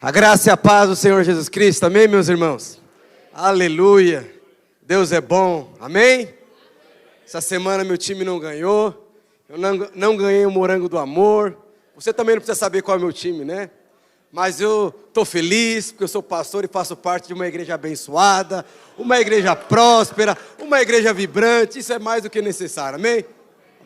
A graça e a paz do Senhor Jesus Cristo, amém, meus irmãos? Aleluia, Deus é bom, amém? Essa semana meu time não ganhou, eu não ganhei o morango do amor. Você também não precisa saber qual é o meu time, né? Mas eu estou feliz, porque eu sou pastor e faço parte de uma igreja abençoada, uma igreja próspera, uma igreja vibrante, isso é mais do que necessário, amém?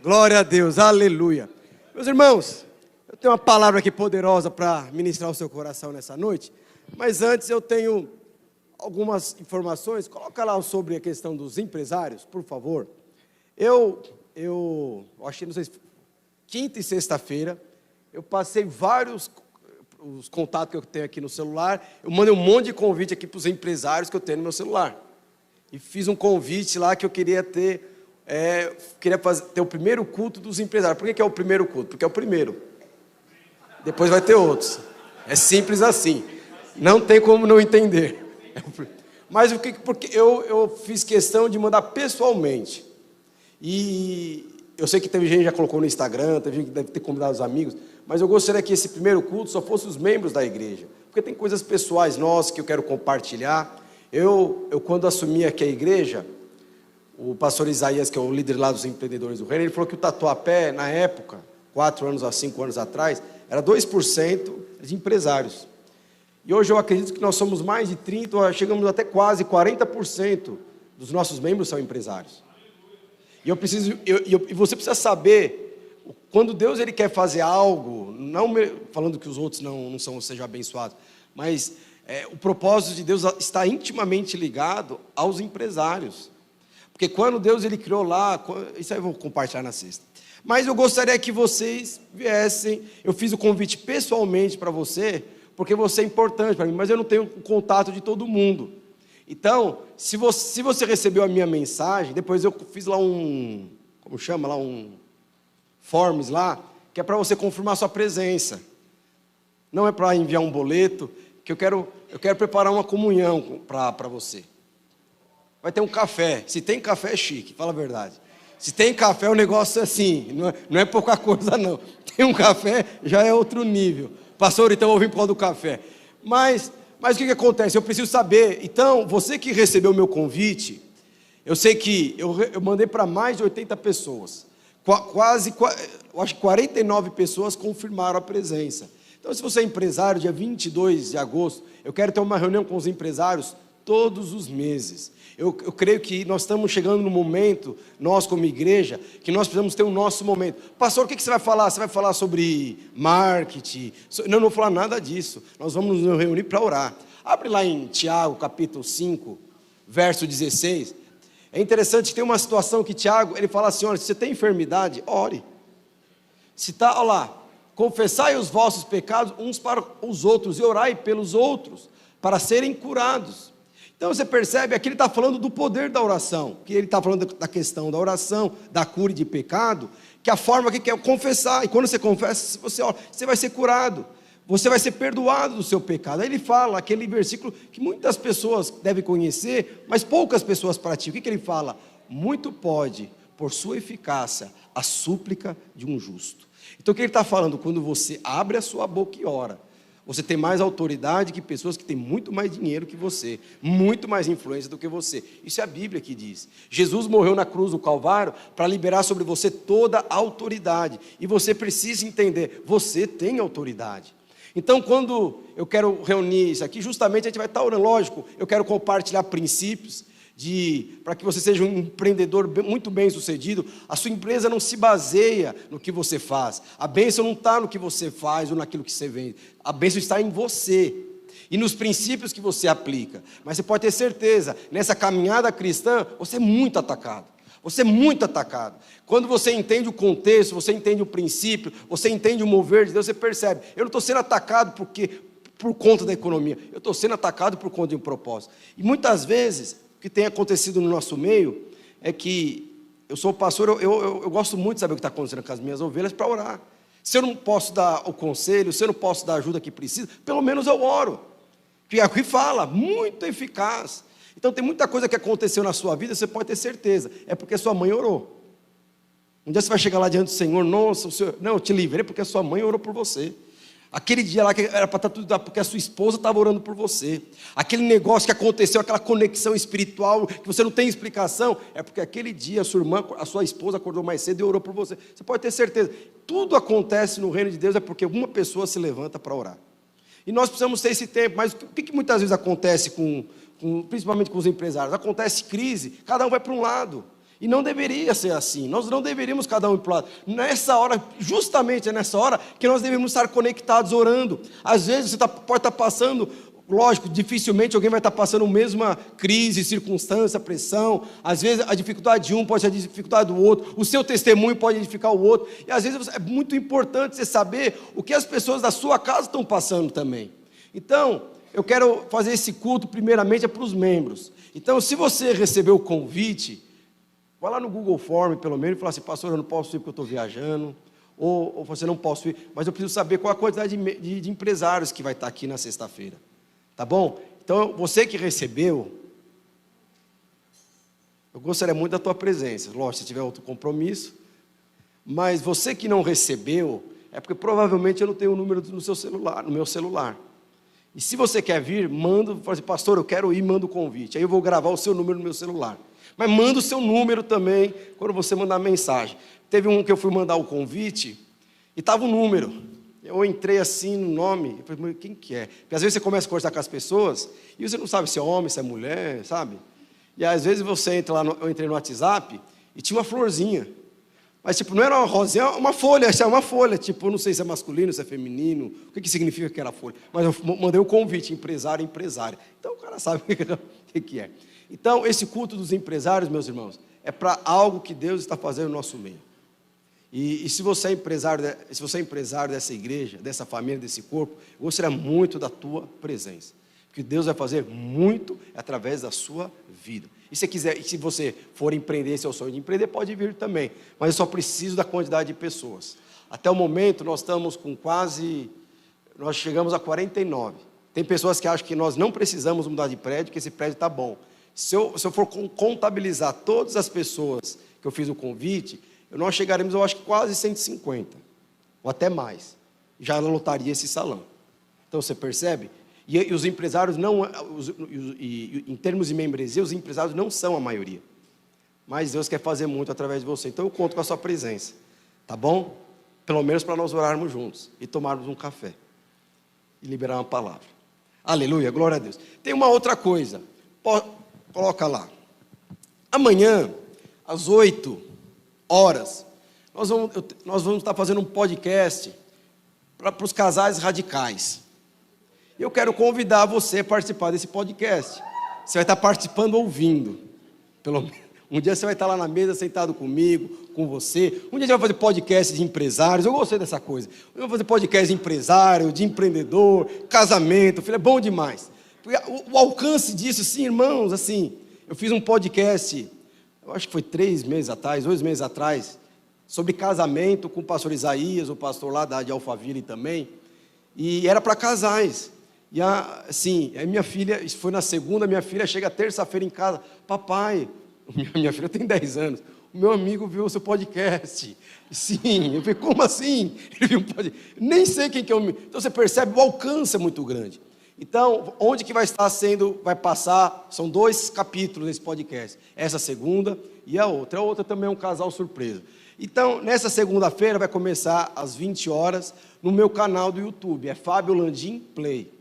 Glória a Deus, aleluia. Meus irmãos, eu tenho uma palavra aqui poderosa para ministrar o seu coração nessa noite, mas antes eu tenho algumas informações. Coloca lá sobre a questão dos empresários, por favor. Eu achei, não sei se quinta e sexta-feira, eu passei vários os contatos que eu tenho aqui no celular, eu mandei um monte de convite aqui para os empresários que eu tenho no meu celular, e fiz um convite lá que eu queria ter, ter o primeiro culto dos empresários. Por que é o primeiro culto? Porque é o primeiro, depois vai ter outros, é simples assim, não tem como não entender. Mas porque eu fiz questão de mandar pessoalmente, e eu sei que teve gente que já colocou no Instagram, teve gente que deve ter convidado os amigos, mas eu gostaria que esse primeiro culto só fosse os membros da igreja, porque tem coisas pessoais nossas que eu quero compartilhar. Eu quando assumi aqui a igreja, o pastor Isaías, que é o líder lá dos empreendedores do reino, ele falou que o Tatuapé, na época, 4 anos a 5 anos atrás, era 2% de empresários. E hoje eu acredito que nós somos mais de 30%, chegamos até quase 40% dos nossos membros são empresários. E você precisa saber, quando Deus ele quer fazer algo, não falando que os outros não sejam abençoados, mas o propósito de Deus está intimamente ligado aos empresários. Porque quando Deus ele criou lá, isso aí eu vou compartilhar na sexta. Mas eu gostaria que vocês viessem, eu fiz o convite pessoalmente para você, porque você é importante para mim, mas eu não tenho o contato de todo mundo. Então, se você recebeu a minha mensagem, depois eu fiz lá um forms lá, que é para você confirmar a sua presença. Não é para enviar um boleto, que eu quero preparar uma comunhão para você. Vai ter um café. Se tem café é chique, fala a verdade. Se tem café o negócio é assim, não é pouca coisa não. Tem um café, já é outro nível. Pastor, então eu vou vir por causa do café. Mas o que acontece? Eu preciso saber. Então, você que recebeu o meu convite, eu sei que eu mandei para mais de 80 pessoas. Eu acho que 49 pessoas confirmaram a presença. Então, se você é empresário, dia 22 de agosto, eu quero ter uma reunião com os empresários todos os meses. Eu creio que nós estamos chegando no momento, nós como igreja, que nós precisamos ter o nosso momento. Pastor, o que você vai falar? Você vai falar sobre marketing? Não vou falar nada disso. Nós vamos nos reunir para orar. Abre lá em Tiago, capítulo 5, verso 16. É interessante que tem uma situação que Tiago, ele fala assim, olha, se você tem enfermidade, ore. Olha lá, confessai os vossos pecados uns para os outros e orai pelos outros, para serem curados. Então você percebe, aqui ele está falando do poder da oração, que ele está falando da questão da oração, da cura de pecado, que a forma que é confessar, e quando você confessa, você ora, você vai ser curado, você vai ser perdoado do seu pecado. Aí ele fala, aquele versículo que muitas pessoas devem conhecer, mas poucas pessoas praticam. O que ele fala? Muito pode, por sua eficácia, a súplica de um justo. Então o que ele está falando? Quando você abre a sua boca e ora, você tem mais autoridade que pessoas que têm muito mais dinheiro que você, muito mais influência do que você. Isso é a Bíblia que diz. Jesus morreu na cruz do Calvário para liberar sobre você toda a autoridade. E você precisa entender, você tem autoridade. Então, quando eu quero reunir isso aqui, justamente a gente vai estar orando. Lógico, eu quero compartilhar princípios para que você seja um empreendedor muito bem sucedido. A sua empresa não se baseia no que você faz. A bênção não está no que você faz ou naquilo que você vende. A bênção está em você e nos princípios que você aplica. Mas você pode ter certeza, nessa caminhada cristã, você é muito atacado. Você é muito atacado. Quando você entende o contexto, você entende o princípio, você entende o mover de Deus, você percebe. Eu não estou sendo atacado por conta da economia. Eu estou sendo atacado por conta de um propósito. E muitas vezes, o que tem acontecido no nosso meio é que eu sou pastor, eu gosto muito de saber o que está acontecendo com as minhas ovelhas para orar. Se eu não posso dar o conselho, se eu não posso dar a ajuda que precisa, pelo menos eu oro. Que aqui fala, muito eficaz. Então tem muita coisa que aconteceu na sua vida, você pode ter certeza, é porque sua mãe orou. Um dia você vai chegar lá diante do Senhor, nossa, o Senhor, não, eu te livrei porque sua mãe orou por você. Aquele dia lá que era para estar tudo, porque a sua esposa estava orando por você. Aquele negócio que aconteceu, aquela conexão espiritual que você não tem explicação, é porque aquele dia a sua irmã, a sua esposa acordou mais cedo e orou por você. Você pode ter certeza. Tudo acontece no reino de Deus é porque uma pessoa se levanta para orar. E nós precisamos ter esse tempo. Mas o que muitas vezes acontece principalmente com os empresários? Acontece crise, cada um vai para um lado. E não deveria ser assim. Nós não deveríamos cada um ir para o lado. Nessa hora, justamente é nessa hora que nós devemos estar conectados orando. Às vezes você pode estar passando, lógico, dificilmente alguém vai estar passando a mesma crise, circunstância, pressão. Às vezes a dificuldade de um pode ser a dificuldade do outro. O seu testemunho pode edificar o outro. E às vezes é muito importante você saber o que as pessoas da sua casa estão passando também. Então, eu quero fazer esse culto primeiramente para os membros. Então, se você recebeu o convite, vai lá no Google Form, pelo menos, e fala assim: pastor, eu não posso ir porque eu estou viajando, ou você não posso ir, mas eu preciso saber qual a quantidade de empresários que vai estar aqui na sexta-feira, tá bom? Então, você que recebeu, eu gostaria muito da tua presença, lógico, se tiver outro compromisso, mas você que não recebeu, é porque provavelmente eu não tenho o número no seu celular, no meu celular. E se você quer vir, fala assim: pastor, eu quero ir, manda o convite, aí eu vou gravar o seu número no meu celular. Mas manda o seu número também, quando você mandar mensagem. Teve um que eu fui mandar o convite, e estava um número. Eu entrei assim no nome, eu falei: quem que é? Porque às vezes você começa a conversar com as pessoas, e você não sabe se é homem, se é mulher, sabe? E às vezes você entra lá, eu entrei no WhatsApp, e tinha uma florzinha. Mas tipo, não era uma rosinha, era uma folha, tipo, eu não sei se é masculino, se é feminino, o que significa aquela folha. Mas eu mandei o convite, empresário, empresária. Então o cara sabe o que é. Então, esse culto dos empresários, meus irmãos, é para algo que Deus está fazendo no nosso meio. E se você é empresário dessa igreja, dessa família, desse corpo, eu gostaria muito da tua presença. Porque Deus vai fazer muito através da sua vida. E se você for empreender, seu sonho de empreender, pode vir também. Mas eu só preciso da quantidade de pessoas. Até o momento, nós chegamos a 49. Tem pessoas que acham que nós não precisamos mudar de prédio, que esse prédio está bom. Se eu for contabilizar todas as pessoas que eu fiz o convite, nós chegaremos, eu acho que quase 150, ou até mais. Já lotaria esse salão. Então, você percebe? E os empresários em termos de membresia, os empresários não são a maioria. Mas Deus quer fazer muito através de você. Então, eu conto com a sua presença. Tá bom? Pelo menos para nós orarmos juntos e tomarmos um café. E liberar uma palavra. Aleluia, glória a Deus. Tem uma outra coisa. Coloca lá. Amanhã, às 8 horas, nós vamos estar fazendo um podcast para os casais radicais. Eu quero convidar você a participar desse podcast. Você vai estar participando ouvindo. Um dia você vai estar lá na mesa, sentado comigo, com você. Um dia a gente vai fazer podcast de empresários. Eu gostei dessa coisa. Eu vou fazer podcast de empresário, de empreendedor, casamento. Filho, é bom demais. O alcance disso, sim, irmãos, assim, eu fiz um podcast, eu acho que foi 2 meses atrás, sobre casamento com o pastor Isaías, o pastor lá de Alphaville também, e era para casais. E assim, aí minha filha, isso foi na segunda, minha filha chega terça-feira em casa: papai, minha filha tem 10 anos, o meu amigo viu o seu podcast. Sim, eu falei: como assim? Ele viu um podcast, nem sei quem que é o meu. Então você percebe, o alcance é muito grande. Então, onde que vai passar, são 2 capítulos nesse podcast, essa segunda e a outra também é um casal surpresa. Então, nessa segunda-feira vai começar às 20 horas, no meu canal do YouTube, é Fábio Landim Play,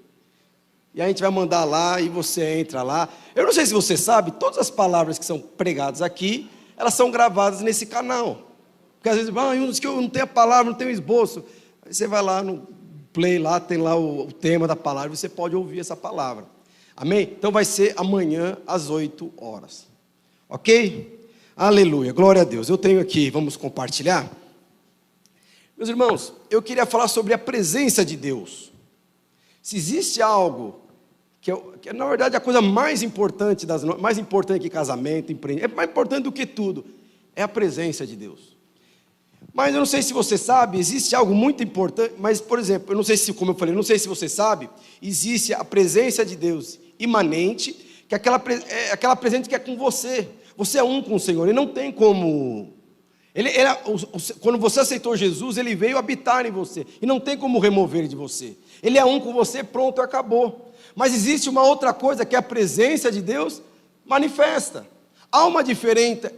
e a gente vai mandar lá, e você entra lá. Eu não sei se você sabe, todas as palavras que são pregadas aqui, elas são gravadas nesse canal, porque às vezes, eu não tenho a palavra, não tenho esboço, aí você vai lá no Play, lá tem lá o tema da palavra, você pode ouvir essa palavra, amém? Então vai ser amanhã às 8 horas, ok? Aleluia, glória a Deus. Eu tenho aqui, vamos compartilhar. Meus irmãos, eu queria falar sobre a presença de Deus. Se existe algo que na verdade a coisa mais importante que casamento, empreendimento, é mais importante do que tudo, é a presença de Deus. Mas eu não sei se você sabe, existe algo muito importante, mas, por exemplo, como eu falei, não sei se você sabe, existe a presença de Deus imanente, que é aquela presença que é com você. Você é um com o Senhor, e não tem como Quando você aceitou Jesus, ele veio habitar em você, e não tem como remover ele de você. Ele é um com você, pronto, acabou. Mas existe uma outra coisa, que é a presença de Deus manifesta. Há uma diferença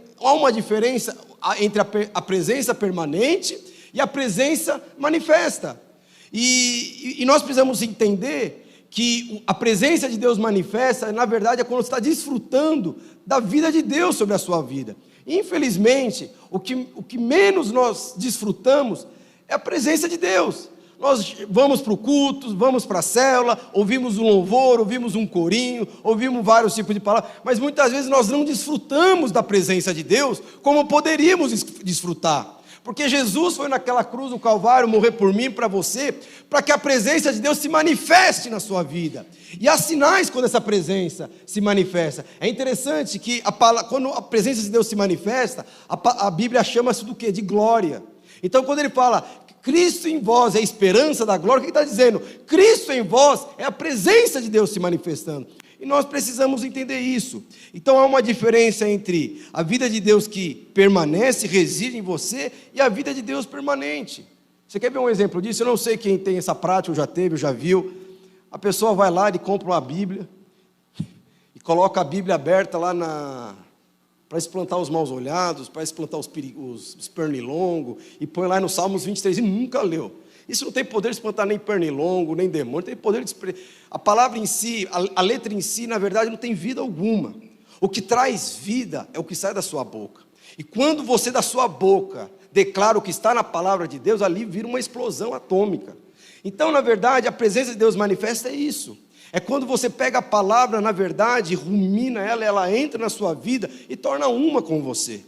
entre a presença permanente e a presença manifesta. E nós precisamos entender que a presença de Deus manifesta, na verdade, é quando você está desfrutando da vida de Deus sobre a sua vida. Infelizmente, o que menos nós desfrutamos é a presença de Deus. Nós vamos para o culto, vamos para a célula, ouvimos um louvor, ouvimos um corinho, ouvimos vários tipos de palavras, mas muitas vezes nós não desfrutamos da presença de Deus como poderíamos desfrutar. Porque Jesus foi naquela cruz, no Calvário, morrer por mim, para você, para que a presença de Deus se manifeste na sua vida. E há sinais quando essa presença se manifesta. É interessante que quando a presença de Deus se manifesta, a Bíblia chama-se do quê? De glória. Então quando ele fala, Cristo em vós é a esperança da glória, o que ele está dizendo? Cristo em vós é a presença de Deus se manifestando. E nós precisamos entender isso. Então há uma diferença entre a vida de Deus que permanece, reside em você, e a vida de Deus permanente. Você quer ver um exemplo disso? Eu não sei quem tem essa prática, ou já teve, ou já viu. A pessoa vai lá e compra uma Bíblia, e coloca a Bíblia aberta lá para esplantar os maus olhados, para esplantar os pernilongos, e põe lá no Salmos 23 e nunca leu. Isso não tem poder de espantar nem pernilongo, nem demônio, tem poder de... A palavra em si, a letra em si, na verdade, não tem vida alguma. O que traz vida é o que sai da sua boca. E quando você da sua boca declara o que está na palavra de Deus, ali vira uma explosão atômica. Então, na verdade, a presença de Deus manifesta é isso. É quando você pega a palavra, na verdade, rumina ela entra na sua vida e torna uma com você.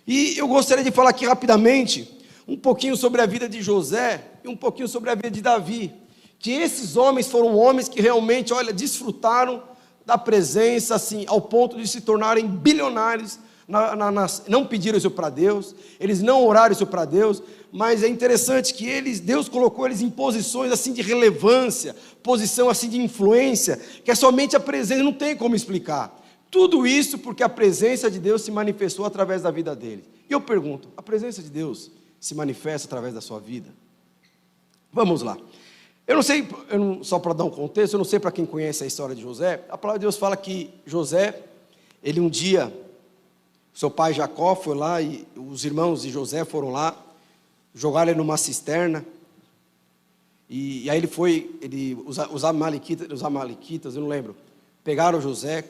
E eu gostaria de falar aqui rapidamente um pouquinho sobre a vida de José e um pouquinho sobre a vida de Davi, que esses homens foram homens que realmente, desfrutaram da presença, assim, ao ponto de se tornarem bilionários, não pediram isso para Deus, eles não oraram isso para Deus, mas é interessante que Deus colocou eles em posições assim de relevância, posição assim de influência, que é somente a presença, não tem como explicar. Tudo isso porque a presença de Deus se manifestou através da vida deles. E eu pergunto, a presença de Deus se manifesta através da sua vida? Vamos lá. Eu não sei, só para dar um contexto, eu não sei para quem conhece a história de José, a palavra de Deus fala que José, ele um dia, seu pai Jacó foi lá e os irmãos de José foram lá, jogaram ele numa cisterna, e aí os amalequitas, eu não lembro, pegaram José,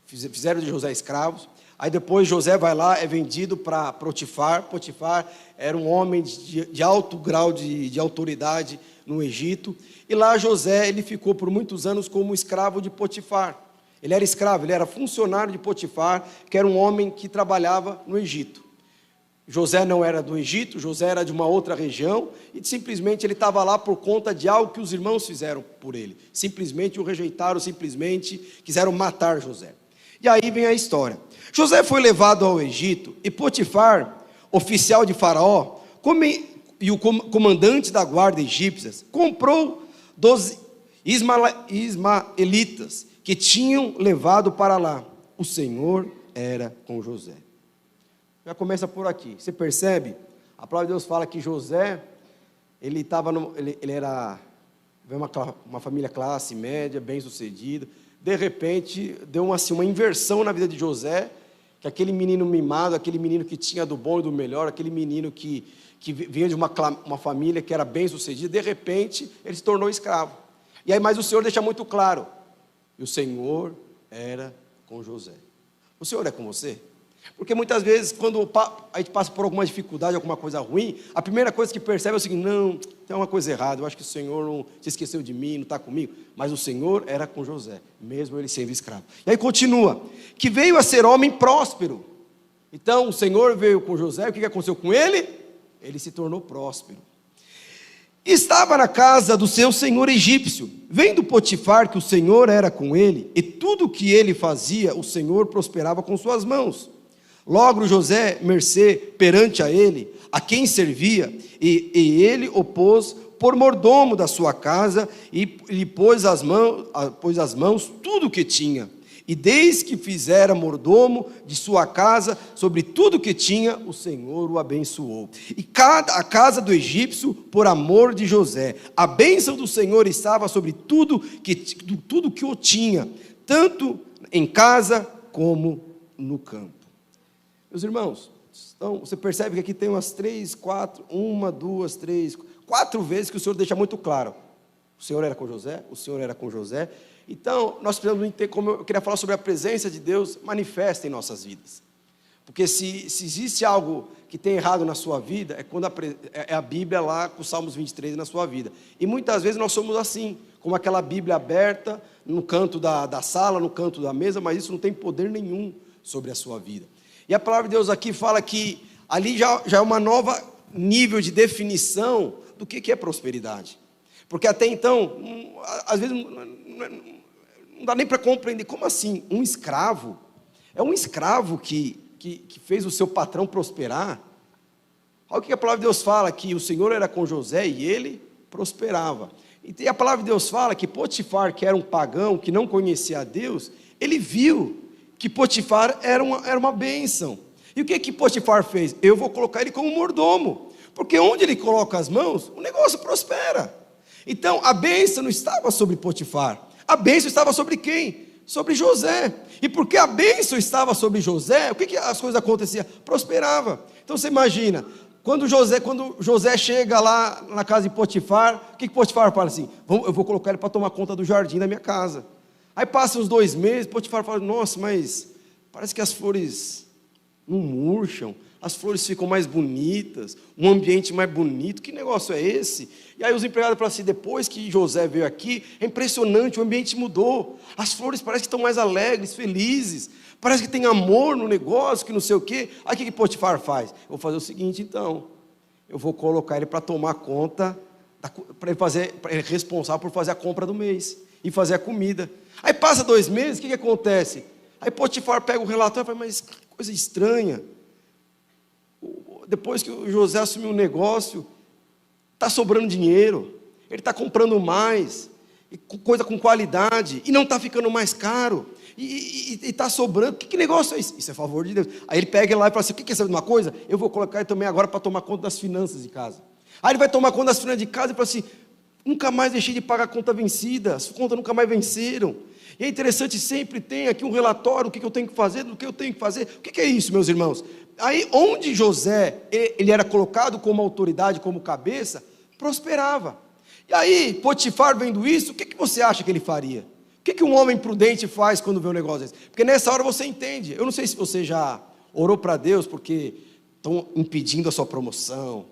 fizeram de José escravos. Aí depois José vai lá, é vendido para Potifar. Potifar era um homem de alto grau de autoridade no Egito. E lá José, ele ficou por muitos anos como escravo de Potifar. Ele era escravo, ele era funcionário de Potifar, que era um homem que trabalhava no Egito. José não era do Egito, José era de uma outra região, e simplesmente ele estava lá por conta de algo que os irmãos fizeram por ele. Simplesmente o rejeitaram, simplesmente quiseram matar José. E aí vem a história. José foi levado ao Egito, e Potifar, oficial de Faraó, e o comandante da guarda egípcia, comprou 12 ismaelitas que tinham levado para lá. O Senhor era com José. Já começa por aqui. Você percebe? A palavra de Deus fala que José, ele era uma família classe média, bem sucedida. De repente, deu uma inversão na vida de José, que aquele menino mimado, aquele menino que tinha do bom e do melhor, aquele menino que vinha de uma família que era bem sucedida, de repente, ele se tornou escravo. E aí, mas o Senhor deixa muito claro, e o Senhor era com José. O Senhor é com você? Porque muitas vezes, quando a gente passa por alguma dificuldade, alguma coisa ruim, a primeira coisa que percebe é o seguinte: não, tem uma coisa errada, eu acho que o Senhor não se esqueceu de mim, não está comigo. Mas o Senhor era com José, mesmo ele sendo escravo. E aí continua, que veio a ser homem próspero. Então o Senhor veio com José, o que aconteceu com ele? Ele se tornou próspero. Estava na casa do seu senhor egípcio, vendo Potifar que o Senhor era com ele, e tudo o que ele fazia, o Senhor prosperava com suas mãos. Logo José, mercê perante a ele, a quem servia, e ele o pôs por mordomo da sua casa, e lhe pôs as mãos tudo o que tinha. E desde que fizera mordomo de sua casa, sobre tudo que tinha, o Senhor o abençoou. E a casa do egípcio, por amor de José, a bênção do Senhor estava sobre tudo que o tinha, tanto em casa como no campo. Meus irmãos, então você percebe que aqui tem umas 4 vezes que o Senhor deixa muito claro. O Senhor era com José, o Senhor era com José. Então, nós precisamos entender, como eu queria falar sobre a presença de Deus manifesta em nossas vidas. Porque se existe algo que tem errado na sua vida, é quando é a Bíblia lá com o Salmos 23 na sua vida. E muitas vezes nós somos assim, como aquela Bíblia aberta no canto da sala, no canto da mesa, mas isso não tem poder nenhum sobre a sua vida. E a palavra de Deus aqui fala que ali já é uma nova nível de definição do que é prosperidade. Porque até então, às vezes não dá nem para compreender. Como assim? Um escravo? É um escravo que fez o seu patrão prosperar? Olha o que a palavra de Deus fala, que o Senhor era com José e ele prosperava. E a palavra de Deus fala que Potifar, que era um pagão, que não conhecia a Deus, ele viu que Potifar era uma bênção. E o que Potifar fez? Eu vou colocar ele como mordomo, porque onde ele coloca as mãos, o negócio prospera. Então, a bênção não estava sobre Potifar, a bênção estava sobre quem? Sobre José. E porque a bênção estava sobre José, o que as coisas aconteciam? Prosperava. Então você imagina, quando José chega lá na casa de Potifar, o que Potifar fala assim? Eu vou colocar ele para tomar conta do jardim da minha casa. Aí passam uns 2 meses, Potifar fala, nossa, mas parece que as flores não murcham, as flores ficam mais bonitas, um ambiente mais bonito, que negócio é esse? E aí os empregados falam assim, depois que José veio aqui, é impressionante, o ambiente mudou, as flores parecem que estão mais alegres, felizes, parece que tem amor no negócio, que não sei o quê. Aí o que Potifar faz? Eu vou fazer o seguinte então, eu vou colocar ele para tomar conta, para ele responsável por fazer a compra do mês, e fazer a comida. Aí passa 2 meses, o que acontece? Aí Potifar pega o relatório e fala, mas que coisa estranha, depois que o José assumiu o negócio, está sobrando dinheiro, ele está comprando mais, coisa com qualidade, e não está ficando mais caro, e está sobrando. Que negócio é isso? Isso é favor de Deus. Aí ele pega lá e fala assim, o que é saber de uma coisa? Eu vou colocar ele também agora para tomar conta das finanças de casa. Aí ele vai tomar conta das finanças de casa e fala assim, nunca mais deixei de pagar a conta vencida, as contas nunca mais venceram. E é interessante, sempre tem aqui um relatório, o que eu tenho que fazer, do que eu tenho que fazer. O que é isso, meus irmãos? Aí, onde José, ele era colocado como autoridade, como cabeça, prosperava. E aí, Potifar vendo isso, o que você acha que ele faria? O que um homem prudente faz quando vê um negócio desse? Porque nessa hora você entende. Eu não sei se você já orou para Deus porque estão impedindo a sua promoção,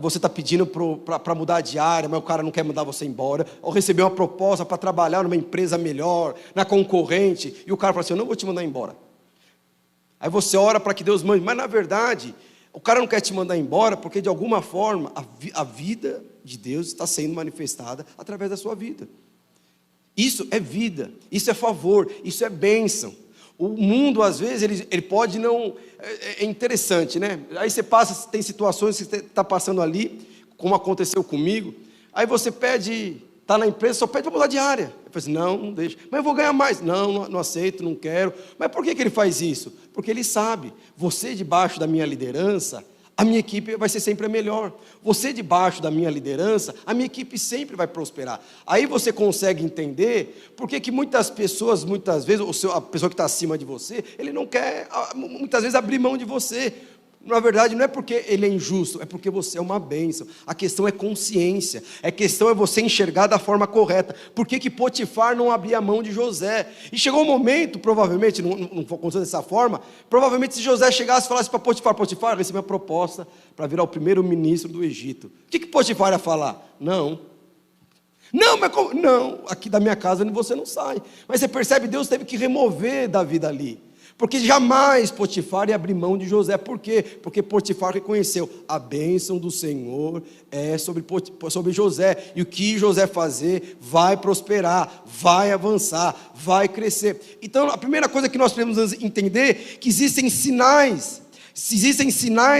você está pedindo para mudar de área, mas o cara não quer mandar você embora, ou recebeu uma proposta para trabalhar numa empresa melhor, na concorrente, e o cara fala assim, eu não vou te mandar embora. Aí você ora para que Deus mande, mas na verdade, o cara não quer te mandar embora, porque de alguma forma, a vida de Deus está sendo manifestada através da sua vida. Isso é vida, isso é favor, isso é bênção. O mundo, às vezes, ele pode não... É interessante, né? Aí você passa, tem situações que você está passando ali, como aconteceu comigo, aí você pede, está na empresa, só pede para mudar de área. Eu falo assim, não deixa. Mas eu vou ganhar mais. Não aceito, não quero. Mas por que ele faz isso? Porque ele sabe, você debaixo da minha liderança, a minha equipe vai ser sempre a melhor. Você debaixo da minha liderança, a minha equipe sempre vai prosperar. Aí você consegue entender por que muitas pessoas, muitas vezes, a pessoa que está acima de você, ele não quer, muitas vezes, abrir mão de você. Na verdade, não é porque ele é injusto, é porque você é uma bênção. A questão é consciência, a questão é você enxergar da forma correta. Por que Potifar não abria a mão de José? E chegou um momento, provavelmente, não aconteceu dessa forma, provavelmente se José chegasse e falasse para Potifar, recebi uma proposta para virar o primeiro ministro do Egito. O que Potifar ia falar? Não, mas como? Não, aqui da minha casa você não sai. Mas você percebe, Deus teve que remover da vida ali. Porque jamais Potifar ia abrir mão de José. Por quê? Porque Potifar reconheceu, a bênção do Senhor é sobre José. E o que José fazer vai prosperar, vai avançar, vai crescer. Então a primeira coisa que nós precisamos entender é que existem sinais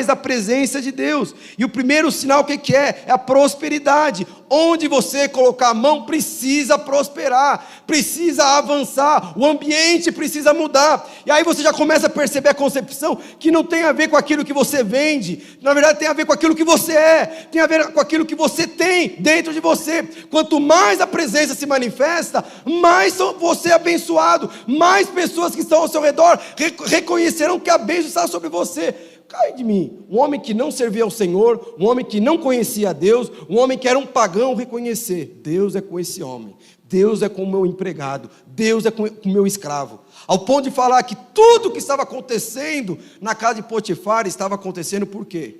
da presença de Deus. E o primeiro sinal o que é? É a prosperidade. Onde você colocar a mão precisa prosperar. precisa avançar, o ambiente precisa mudar. E aí você já começa a perceber a concepção que não tem a ver com aquilo que você vende, na verdade tem a ver com aquilo que você é, tem a ver com aquilo que você tem dentro de você. Quanto mais a presença se manifesta, mais você é abençoado, mais pessoas que estão ao seu redor reconhecerão que a bênção está sobre você. Cai de mim, um homem que não servia ao Senhor, um homem que não conhecia a Deus, um homem que era um pagão, reconhecer: Deus é com esse homem, Deus é com o meu empregado, Deus é com o meu escravo, ao ponto de falar que tudo que estava acontecendo na casa de Potifar estava acontecendo por quê?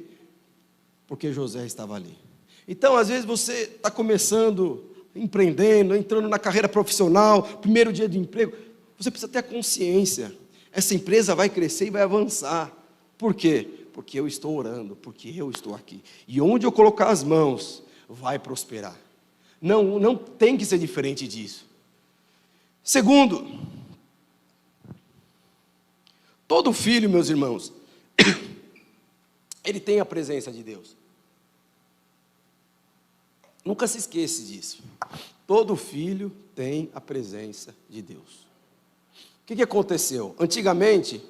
Porque José estava ali. Então às vezes você está começando, empreendendo, entrando na carreira profissional, primeiro dia de emprego, você precisa ter a consciência, essa empresa vai crescer e vai avançar. Por quê? Porque eu estou orando, porque eu estou aqui. E onde eu colocar as mãos, vai prosperar. Não tem que ser diferente disso. Segundo, todo filho, meus irmãos, ele tem a presença de Deus. Nunca se esqueça disso. Todo filho tem a presença de Deus. O que aconteceu? Antigamente,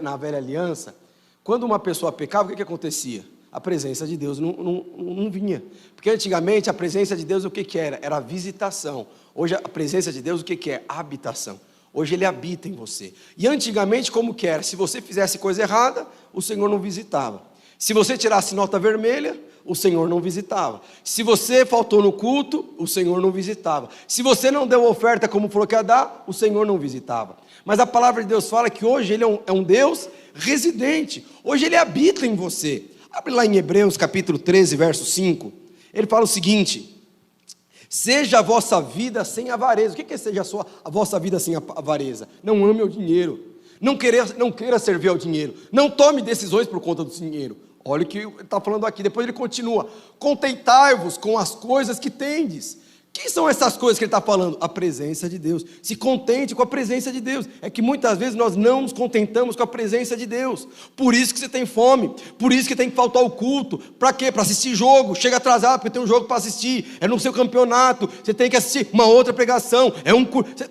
na velha aliança, quando uma pessoa pecava, o que acontecia? A presença de Deus não vinha. Porque antigamente a presença de Deus o que era? Era a visitação. Hoje a presença de Deus o que é? A habitação. Hoje Ele habita em você. E antigamente como que era? Se você fizesse coisa errada, o Senhor não visitava. Se você tirasse nota vermelha, o Senhor não visitava. Se você faltou no culto, o Senhor não visitava. Se você não deu oferta como falou que ia dar, o Senhor não visitava. Mas a palavra de Deus fala que hoje Ele é um Deus residente. Hoje Ele habita em você. Abre lá em Hebreus capítulo 13, verso 5. Ele fala o seguinte: seja a vossa vida sem avareza. O que é seja a vossa vida sem avareza? Não ame o dinheiro. Não queira servir ao dinheiro. Não tome decisões por conta do dinheiro. Olha o que ele está falando aqui. Depois ele continua: contentai-vos com as coisas que tendes. Quem são essas coisas que ele está falando? A presença de Deus. Se contente com a presença de Deus. É que muitas vezes nós não nos contentamos com a presença de Deus. Por isso que você tem fome. Por isso que tem que faltar o culto. Para quê? Para assistir jogo. Chega atrasado porque tem um jogo para assistir. É no seu campeonato. Você tem que assistir uma outra pregação.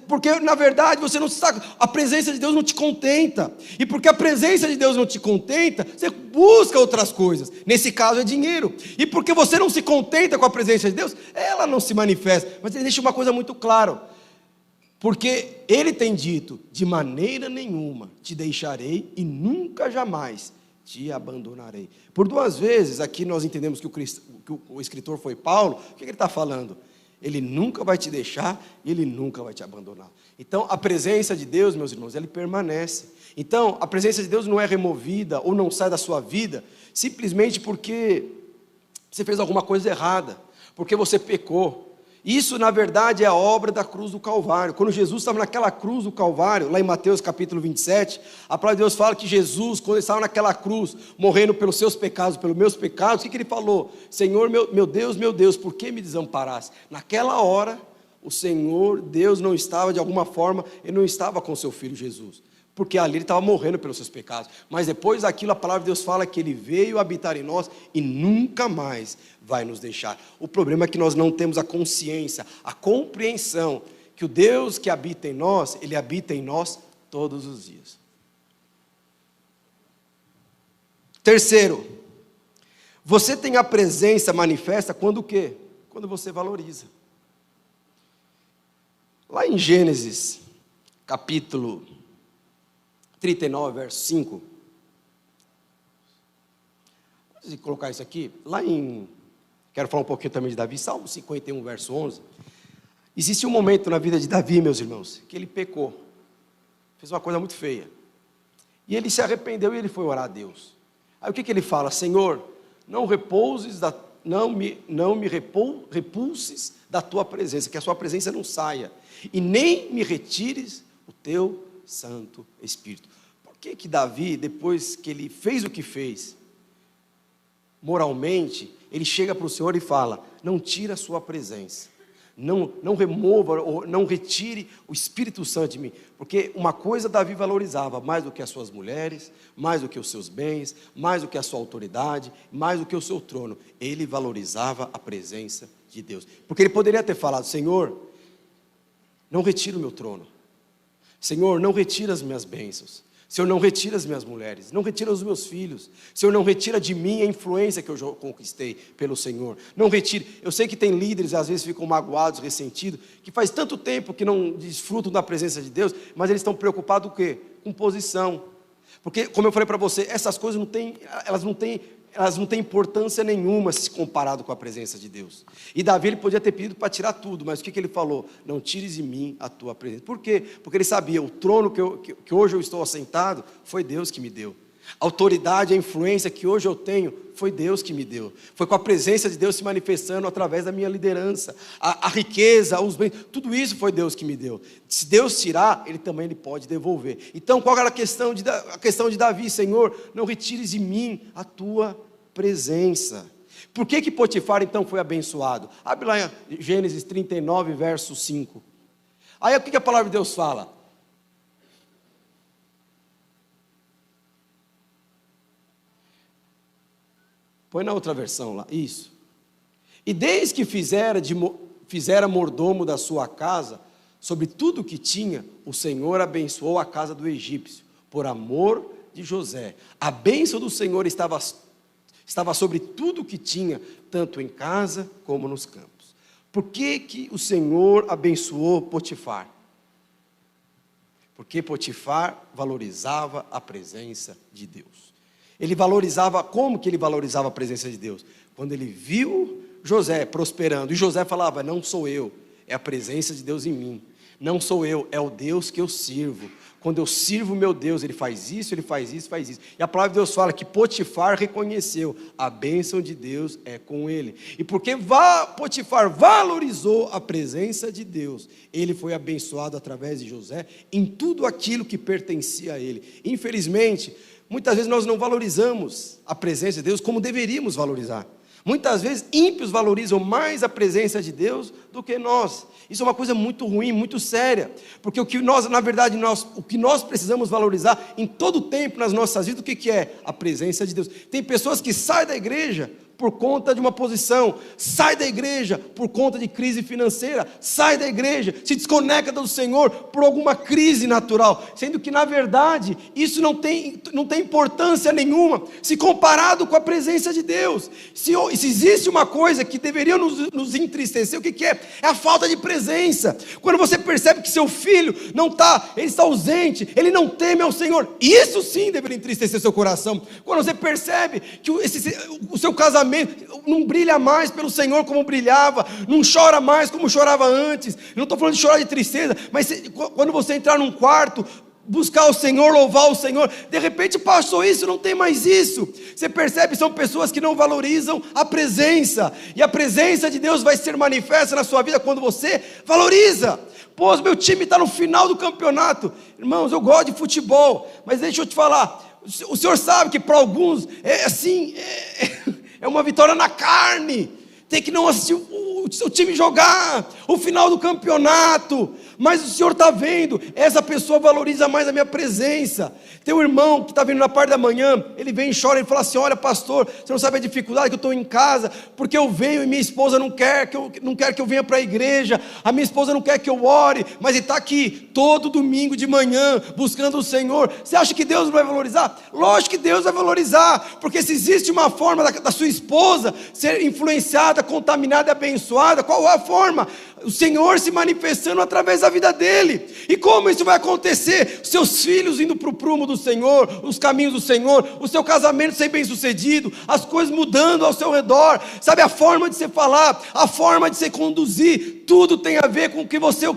Porque na verdade você não sabe. A presença de Deus não te contenta. E porque a presença de Deus não te contenta, você busca outras coisas. Nesse caso é dinheiro. E porque você não se contenta com a presença de Deus, ela não se manifesta. Mas ele deixa uma coisa muito clara, porque ele tem dito: de maneira nenhuma te deixarei e nunca jamais te abandonarei. Por duas vezes aqui nós entendemos que o escritor foi Paulo. O que ele está falando? Ele nunca vai te deixar e ele nunca vai te abandonar. Então a presença de Deus, meus irmãos, ele permanece. Então a presença de Deus não é removida ou não sai da sua vida simplesmente porque você fez alguma coisa errada, porque você pecou. Isso, na verdade, é a obra da cruz do Calvário. Quando Jesus estava naquela cruz do Calvário, lá em Mateus capítulo 27, a palavra de Deus fala que Jesus, quando ele estava naquela cruz, morrendo pelos seus pecados, pelos meus pecados, o que ele falou? Senhor, meu Deus, por que me desamparaste? Naquela hora, o Senhor, Deus não estava, de alguma forma, ele não estava com seu filho Jesus, porque ali ele estava morrendo pelos seus pecados. Mas depois daquilo, a palavra de Deus fala que ele veio habitar em nós e nunca mais vai nos deixar. O problema é que nós não temos a consciência, a compreensão que o Deus que habita em nós, ele habita em nós todos os dias. Terceiro, você tem a presença manifesta quando o quê? Quando você valoriza. Lá em Gênesis, capítulo 39, verso 5. Antes de colocar isso aqui, quero falar um pouquinho também de Davi, Salmo 51, verso 11. Existe um momento na vida de Davi, meus irmãos, que ele pecou, fez uma coisa muito feia, e ele se arrependeu e ele foi orar a Deus. Aí o que ele fala? Senhor, não me repulses da tua presença, que a sua presença não saia, e nem me retires o teu Santo Espírito. Por que Davi, depois que ele fez o que fez, moralmente, ele chega para o Senhor e fala: não tira a sua presença, não remova, ou não retire o Espírito Santo de mim, porque uma coisa Davi valorizava, mais do que as suas mulheres, mais do que os seus bens, mais do que a sua autoridade, mais do que o seu trono, ele valorizava a presença de Deus, porque ele poderia ter falado: Senhor, não retira o meu trono. Senhor, não retira as minhas bênçãos. Senhor, não retira as minhas mulheres, não retira os meus filhos. Senhor, não retira de mim a influência que eu já conquistei pelo Senhor. Não retire. Eu sei que tem líderes, às vezes ficam magoados, ressentidos, que faz tanto tempo que não desfrutam da presença de Deus, mas eles estão preocupados com o quê? Com posição. Porque, como eu falei para você, essas coisas elas não têm importância nenhuma se comparado com a presença de Deus. E Davi, ele podia ter pedido para tirar tudo, mas o que ele falou? Não tires de mim a tua presença. Por quê? Porque ele sabia, o trono que hoje eu estou assentado, foi Deus que me deu. A autoridade, a influência que hoje eu tenho, foi Deus que me deu. Foi com a presença de Deus se manifestando através da minha liderança. A riqueza, os bens, tudo isso foi Deus que me deu. Se Deus tirar, Ele também pode devolver. Então, qual era a questão de Davi? Senhor, não retires de mim a tua presença. Por que Potifar então foi abençoado? Abre lá em Gênesis 39, verso 5. Aí o que a palavra de Deus fala? Põe na outra versão lá, isso. E desde que fizera mordomo da sua casa, sobre tudo o que tinha, o Senhor abençoou a casa do egípcio, por amor de José. A bênção do Senhor estava sobre tudo o que tinha, tanto em casa como nos campos. Por que o Senhor abençoou Potifar? Porque Potifar valorizava a presença de Deus. Ele valorizava, como que ele valorizava a presença de Deus? Quando ele viu José prosperando, e José falava, não sou eu, é a presença de Deus em mim. Não sou eu, é o Deus que eu sirvo. Quando eu sirvo o meu Deus, ele faz isso, ele faz isso, faz isso. E a palavra de Deus fala que Potifar reconheceu, a bênção de Deus é com ele. E porque Potifar valorizou a presença de Deus, ele foi abençoado através de José em tudo aquilo que pertencia a ele. Infelizmente, muitas vezes nós não valorizamos a presença de Deus como deveríamos valorizar. Muitas vezes ímpios valorizam mais a presença de Deus do que nós. Isso é uma coisa muito ruim, muito séria. Porque o que nós precisamos valorizar em todo o tempo nas nossas vidas, o que é? A presença de Deus. Tem pessoas que saem da igreja por conta de uma posição, sai da igreja por conta de crise financeira, sai da igreja, se desconecta do Senhor por alguma crise natural, sendo que na verdade isso não tem importância nenhuma, se comparado com a presença de Deus. Se existe uma coisa que deveria nos entristecer, o que é? É a falta de presença. Quando você percebe que seu filho ele está ausente, ele não teme ao Senhor, isso sim deveria entristecer seu coração. Quando você percebe que o seu casamento não brilha mais pelo Senhor como brilhava, não chora mais como chorava antes. Não estou falando de chorar de tristeza, mas quando você entrar num quarto, buscar o Senhor, louvar o Senhor, de repente passou isso, não tem mais isso. Você percebe, são pessoas que não valorizam a presença, e a presença de Deus vai ser manifesta na sua vida quando você valoriza. Pô, meu time está no final do campeonato. Irmãos, eu gosto de futebol, mas deixa eu te falar, o senhor sabe que para alguns é uma vitória na carne, tem que não assistir o seu time jogar, o final do campeonato, mas o Senhor está vendo, essa pessoa valoriza mais a minha presença. Tem um irmão que está vindo na parte da manhã, ele vem e chora, ele fala assim, olha pastor, você não sabe a dificuldade que eu estou em casa, porque eu venho e minha esposa não quer que eu venha para a igreja, a minha esposa não quer que eu ore, mas ele está aqui todo domingo de manhã, buscando o Senhor. Você acha que Deus não vai valorizar? Lógico que Deus vai valorizar, porque se existe uma forma da sua esposa ser influenciada, contaminada e abençoada, qual é a forma? O Senhor se manifestando através da vida dele. E como isso vai acontecer? Seus filhos indo para o prumo do Senhor, os caminhos do Senhor, o seu casamento ser bem sucedido, as coisas mudando ao seu redor, sabe, a forma de você falar, a forma de você conduzir, tudo tem a ver com o que você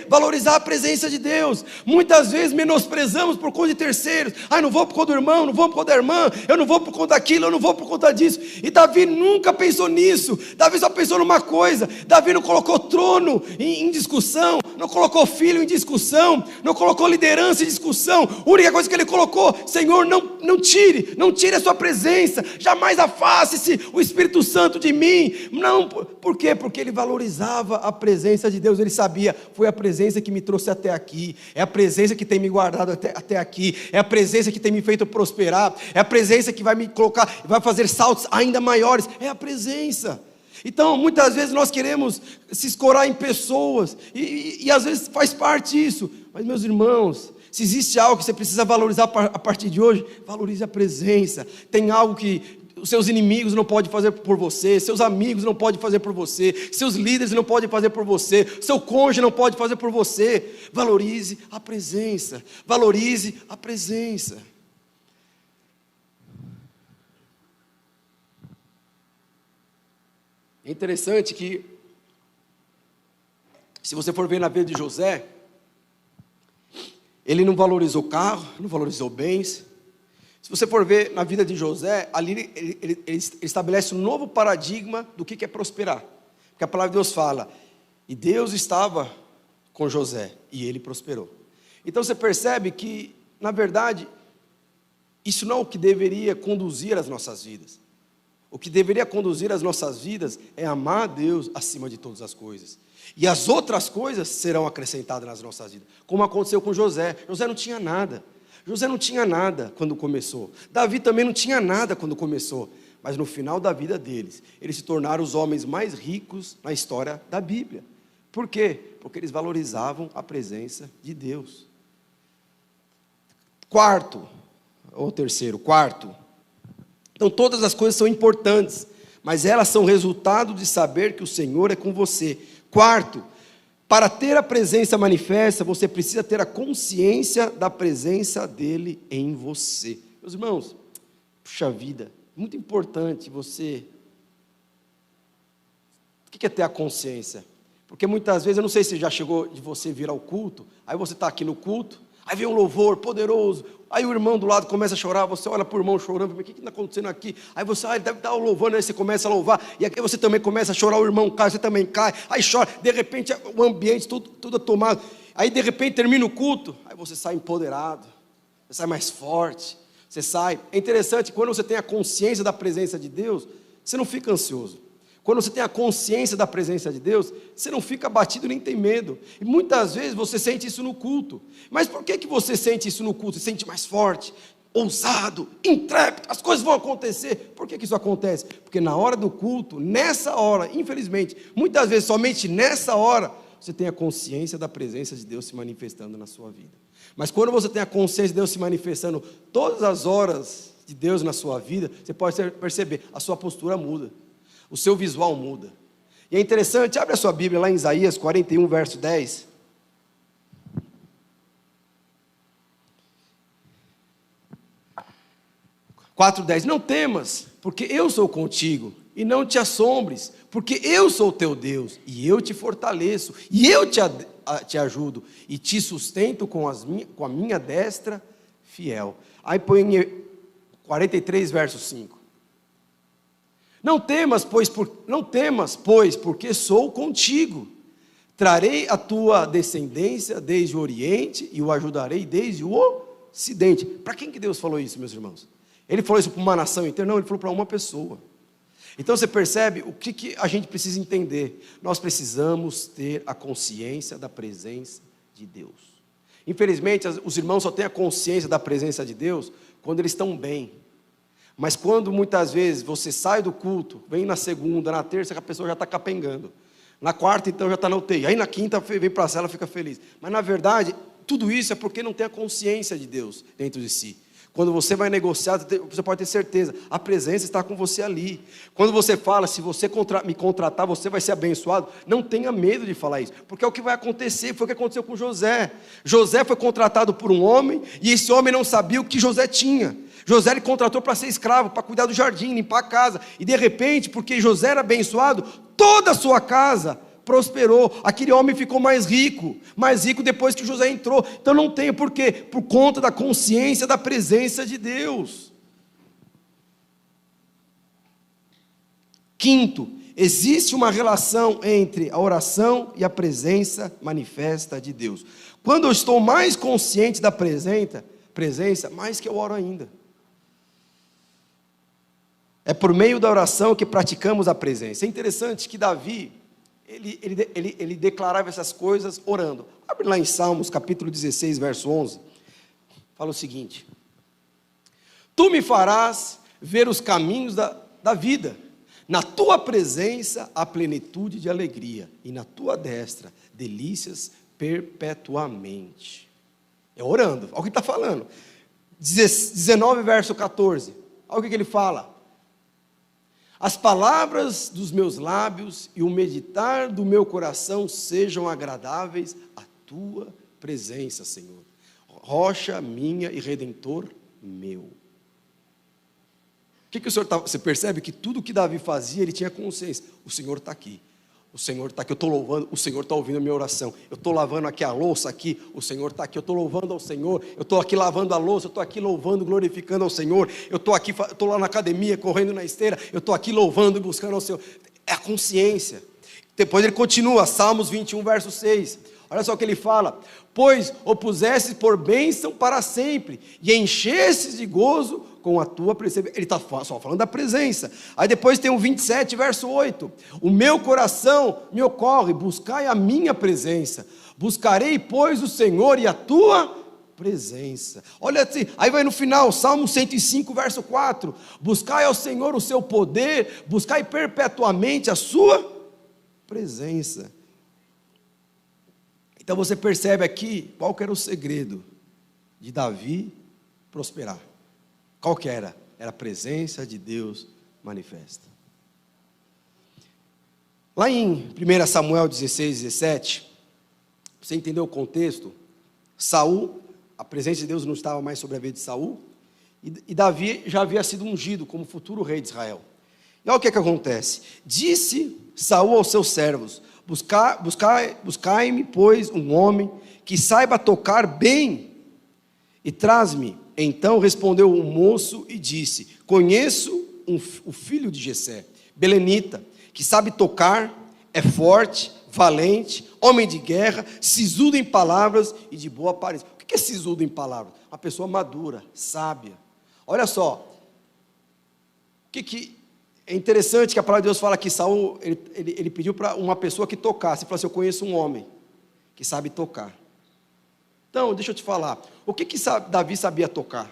valorizar a presença de Deus. Muitas vezes menosprezamos por conta de terceiros. Não vou por conta do irmão, não vou por conta da irmã, eu não vou por conta daquilo, eu não vou por conta disso. E Davi nunca pensou nisso. Davi só pensou numa coisa: Davi não colocou trono em discussão, não colocou filho em discussão, não colocou liderança em discussão. A única coisa que ele colocou: Senhor, não tire a sua presença, jamais afaste-se o Espírito Santo de mim. Não, por quê? Porque ele valorizava a presença de Deus. Ele sabia, foi a presença que me trouxe até aqui, é a presença que tem me guardado até aqui, é a presença que tem me feito prosperar, é a presença que vai me colocar, vai fazer saltos ainda maiores, é a presença. Então, muitas vezes nós queremos se escorar em pessoas, e às vezes faz parte isso. Mas, meus irmãos, se existe algo que você precisa valorizar a partir de hoje, valorize a presença. Tem algo que os seus inimigos não podem fazer por você, seus amigos não podem fazer por você, seus líderes não podem fazer por você, seu cônjuge não pode fazer por você. Valorize a presença, valorize a presença. É interessante que, se você for ver na vida de José, ele não valorizou carro, não valorizou bens. Se você for ver na vida de José, ali ele estabelece um novo paradigma do que é prosperar. Porque a palavra de Deus fala, e Deus estava com José, e ele prosperou. Então você percebe que, na verdade, isso não é o que deveria conduzir as nossas vidas. O que deveria conduzir as nossas vidas é amar a Deus acima de todas as coisas. E as outras coisas serão acrescentadas nas nossas vidas. Como aconteceu com José. José não tinha nada. José não tinha nada quando começou. Davi também não tinha nada quando começou. Mas no final da vida deles, eles se tornaram os homens mais ricos na história da Bíblia. Por quê? Porque eles valorizavam a presença de Deus. Quarto. Então todas as coisas são importantes, mas elas são resultado de saber que o Senhor é com você. Quarto, para ter a presença manifesta, você precisa ter a consciência da presença dEle em você. Meus irmãos, puxa vida, muito importante você... O que é ter a consciência? Porque muitas vezes, eu não sei se já chegou de você vir ao culto, aí você está aqui no culto, aí vem um louvor poderoso, aí o irmão do lado começa a chorar, você olha para o irmão chorando, o que está acontecendo aqui? Aí você, ele deve estar louvando, aí você começa a louvar, e aqui você também começa a chorar, o irmão cai, você também cai, aí chora, de repente o ambiente tudo tomado, aí de repente termina o culto, aí você sai empoderado, você sai mais forte, você sai. É interessante, quando você tem a consciência da presença de Deus, você não fica ansioso. Quando você tem a consciência da presença de Deus, você não fica abatido nem tem medo. E muitas vezes você sente isso no culto. Mas por que você sente isso no culto? Você sente mais forte, ousado, intrépido, as coisas vão acontecer. Por que isso acontece? Porque na hora do culto, nessa hora, infelizmente, muitas vezes somente nessa hora, você tem a consciência da presença de Deus se manifestando na sua vida. Mas quando você tem a consciência de Deus se manifestando todas as horas de Deus na sua vida, você pode perceber, a sua postura muda. O seu visual muda. E é interessante, abre a sua Bíblia lá em Isaías 41, verso 10. Não temas, porque eu sou contigo, e não te assombres, porque eu sou teu Deus, e eu te fortaleço, e eu te ajudo, e te sustento com a minha destra fiel. Aí põe em 43, verso 5. Não temas, pois, porque sou contigo. Trarei a tua descendência desde o Oriente e o ajudarei desde o Ocidente. Para quem que Deus falou isso, meus irmãos? Ele falou isso para uma nação inteira? Não, ele falou para uma pessoa. Então você percebe o que a gente precisa entender. Nós precisamos ter a consciência da presença de Deus. Infelizmente, os irmãos só têm a consciência da presença de Deus quando eles estão bem. Mas quando muitas vezes você sai do culto, vem na segunda, na terça, a pessoa já está capengando. Na quarta, então, já está na UTI. Aí na quinta, vem para a cela, fica feliz. Mas na verdade, tudo isso é porque não tem a consciência de Deus dentro de si. Quando você vai negociar, você pode ter certeza, a presença está com você ali. Quando você fala, se você me contratar, você vai ser abençoado, não tenha medo de falar isso, porque é o que vai acontecer, foi o que aconteceu com José. José foi contratado por um homem, e esse homem não sabia o que José tinha. José ele contratou para ser escravo, para cuidar do jardim, limpar a casa, e de repente, porque José era abençoado, toda a sua casa prosperou, aquele homem ficou mais rico depois que José entrou. Então não tem, por quê? Por conta da consciência da presença de Deus. Quinto, existe uma relação entre a oração e a presença manifesta de Deus. Quando eu estou mais consciente da presença, mais que eu oro ainda. É por meio da oração que praticamos a presença. É interessante que Davi, ele declarava essas coisas orando. Abre lá em Salmos, capítulo 16, verso 11. Fala o seguinte: Tu me farás ver os caminhos da vida. Na tua presença há plenitude de alegria, e na tua destra delícias perpetuamente. É orando, olha o que está falando. 19, verso 14, olha o que ele fala. As palavras dos meus lábios e o meditar do meu coração sejam agradáveis à tua presença, Senhor, rocha minha e redentor meu. O que o Senhor está... Você percebe que tudo que Davi fazia, ele tinha consciência. O Senhor está aqui. O Senhor está aqui, eu estou louvando, o Senhor está ouvindo a minha oração. Eu estou lavando aqui a louça aqui, o Senhor está aqui. Eu estou louvando ao Senhor, eu estou aqui lavando a louça, eu estou aqui louvando, glorificando ao Senhor. Eu estou aqui, eu estou lá na academia, correndo na esteira, eu estou aqui louvando e buscando ao Senhor. É a consciência. Depois ele continua, Salmos 21, verso 6. Olha só o que ele fala. Pois o pusestes por bênção para sempre, e enchestes de gozo com a tua presença. Ele está só falando da presença. Aí depois tem o 27, verso 8. O meu coração me ocorre, buscai a minha presença. Buscarei, pois, o Senhor e a tua presença. Olha assim, aí vai no final, Salmo 105, verso 4. Buscai ao Senhor o seu poder, buscai perpetuamente a sua presença. Então você percebe aqui qual que era o segredo de Davi prosperar. Qual que era? Era a presença de Deus manifesta. Lá em 1 Samuel 16, 17, você entendeu o contexto? Saul, a presença de Deus não estava mais sobre a vida de Saul, e Davi já havia sido ungido como futuro rei de Israel. E olha o que acontece. Disse Saul aos seus servos: buscai-me, pois, um homem que saiba tocar bem, e traz-me. Então respondeu o moço e disse: conheço o filho de Jessé, belenita, que sabe tocar, é forte, valente, homem de guerra, sisudo em palavras e de boa aparência. O que é sisudo em palavras? Uma pessoa madura, sábia. Olha só, é interessante que a palavra de Deus fala que Saul, ele pediu para uma pessoa que tocasse. Ele falou assim: eu conheço um homem que sabe tocar. Então, deixa eu te falar, o que Davi sabia tocar?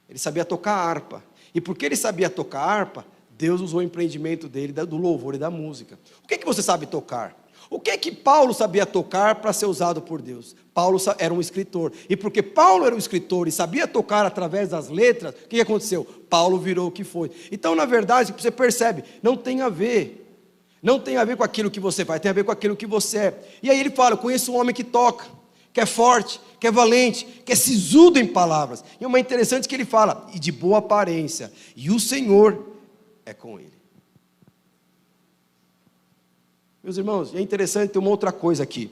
Ele sabia tocar harpa, e porque ele sabia tocar harpa, Deus usou o empreendimento dele, do louvor e da música. O que você sabe tocar? O que Paulo sabia tocar para ser usado por Deus? Paulo era um escritor, e porque Paulo era um escritor e sabia tocar através das letras, o que aconteceu? Paulo virou o que foi. Então, na verdade, você percebe, não tem a ver com aquilo que você faz, tem a ver com aquilo que você é. E aí ele fala: eu conheço um homem que toca, que é forte, que é valente, que é sisudo em palavras. E é uma interessante que ele fala: e de boa aparência, e o Senhor é com ele. Meus irmãos, é interessante ter uma outra coisa aqui.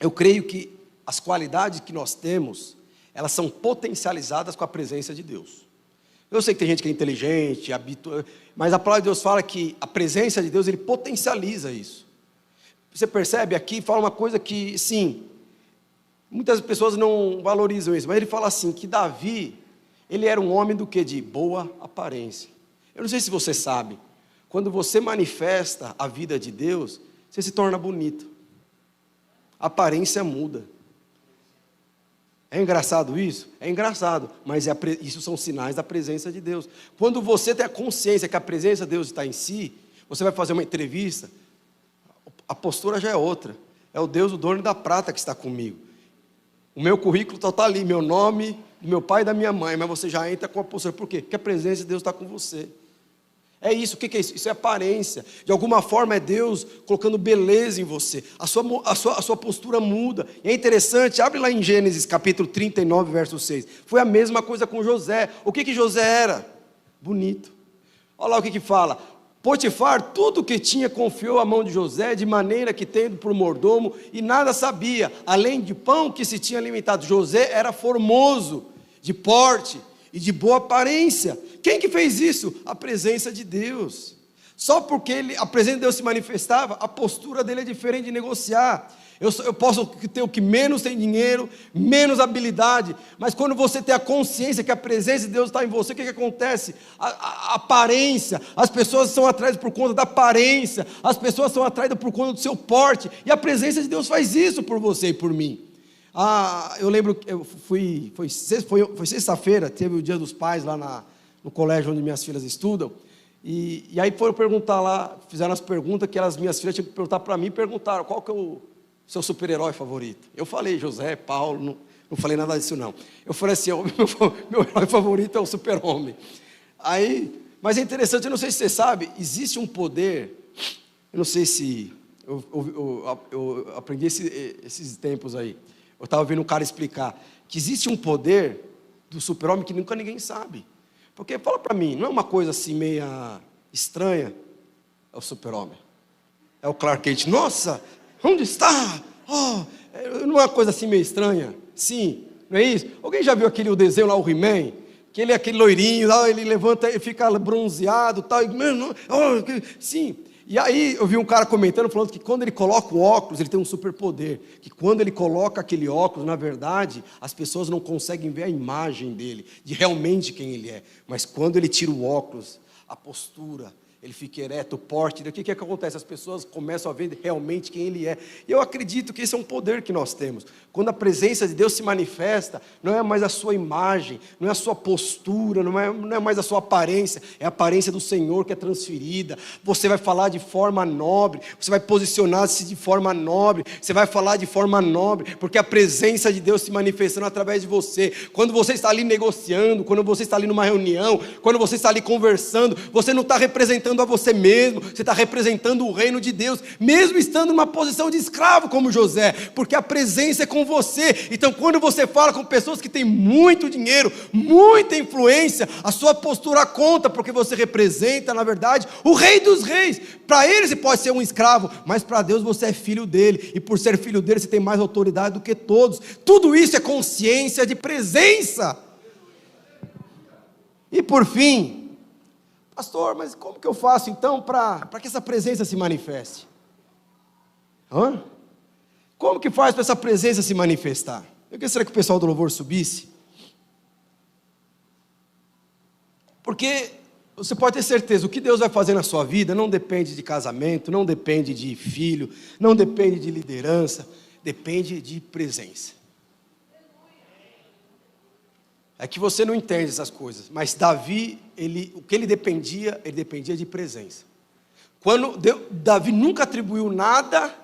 Eu creio que as qualidades que nós temos, elas são potencializadas com a presença de Deus. Eu sei que tem gente que é inteligente, mas a palavra de Deus fala que a presença de Deus, ele potencializa isso. Você percebe aqui, fala uma coisa que, sim, muitas pessoas não valorizam isso, mas ele fala assim, que Davi, ele era um homem do que? De boa aparência. Eu não sei se você sabe, quando você manifesta a vida de Deus, você se torna bonito. A aparência muda. É engraçado isso? É engraçado, mas isso são sinais da presença de Deus. Quando você tem a consciência que a presença de Deus está em si, você vai fazer uma entrevista, a postura já é outra. É o Deus, o dono da prata, que está comigo. O meu currículo está ali, meu nome, do meu pai e da minha mãe, mas você já entra com a postura. Por quê? Porque a presença de Deus está com você. É isso, o que é isso? Isso é aparência. De alguma forma é Deus colocando beleza em você. A sua postura muda. E é interessante, abre lá em Gênesis capítulo 39, verso 6. Foi a mesma coisa com José. O que José era? Bonito. Olha lá o que fala. Potifar, tudo que tinha, confiou à mão de José, de maneira que, tendo por mordomo, e nada sabia, além de pão que se tinha alimentado. José era formoso, de porte e de boa aparência. Quem que fez isso? A presença de Deus. Só porque a presença de Deus se manifestava, a postura dele é diferente de negociar. Eu posso ter o que menos tem dinheiro, menos habilidade, mas quando você tem a consciência que a presença de Deus está em você, o que acontece? A aparência, as pessoas são atraídas por conta da aparência, as pessoas são atraídas por conta do seu porte, e a presença de Deus faz isso por você e por mim. Eu lembro que foi sexta-feira, teve o Dia dos Pais lá no colégio onde minhas filhas estudam, E aí foram perguntar lá, fizeram as perguntas que as minhas filhas tinham que perguntar para mim, perguntaram qual que é o seu super-herói favorito. Eu falei José, Paulo, não falei nada disso não. Eu falei assim, meu herói favorito é o super-homem. Aí, mas é interessante, eu não sei se você sabe, existe um poder, eu não sei se, eu aprendi esses tempos aí, eu estava vendo um cara explicar, que existe um poder do super-homem que nunca ninguém sabe. Porque, fala para mim, não é uma coisa assim meia estranha? É o super-homem. É o Clark Kent. Nossa, onde está? Oh, não é uma coisa assim meio estranha? Sim, não é isso? Alguém já viu o desenho lá, o He-Man? Que ele é aquele loirinho, lá, ele levanta e fica bronzeado, tal. Sim. E aí eu vi um cara comentando, falando que quando ele coloca o óculos, ele tem um superpoder. Que quando ele coloca aquele óculos, na verdade, as pessoas não conseguem ver a imagem dele, de realmente quem ele é. Mas quando ele tira o óculos, a postura, ele fica ereto, o porte, o que acontece? As pessoas começam a ver realmente quem ele é. E eu acredito que esse é um poder que nós temos. Quando a presença de Deus se manifesta, não é mais a sua imagem, não é a sua postura, não é mais a sua aparência, é a aparência do Senhor que é transferida. Você vai falar de forma nobre, você vai posicionar-se de forma nobre, você vai falar de forma nobre, porque a presença de Deus se manifestando através de você. Quando você está ali negociando, quando você está ali numa reunião, quando você está ali conversando, você não está representando a você mesmo, você está representando o reino de Deus, mesmo estando numa posição de escravo como José, porque a presença é com você. Então quando você fala com pessoas que têm muito dinheiro, muita influência, a sua postura conta, porque você representa na verdade o rei dos reis. Para ele você pode ser um escravo, mas para Deus você é filho dele, e por ser filho dele você tem mais autoridade do que todos. Tudo isso é consciência de presença. E por fim, pastor, mas como que eu faço então para que essa presença se manifeste? Como que faz para essa presença se manifestar? Eu gostaria que o pessoal do louvor subisse. Porque você pode ter certeza, o que Deus vai fazer na sua vida não depende de casamento, não depende de filho, não depende de liderança, depende de presença. É que você não entende essas coisas, mas Davi, o que ele dependia de presença. Davi nunca atribuiu nada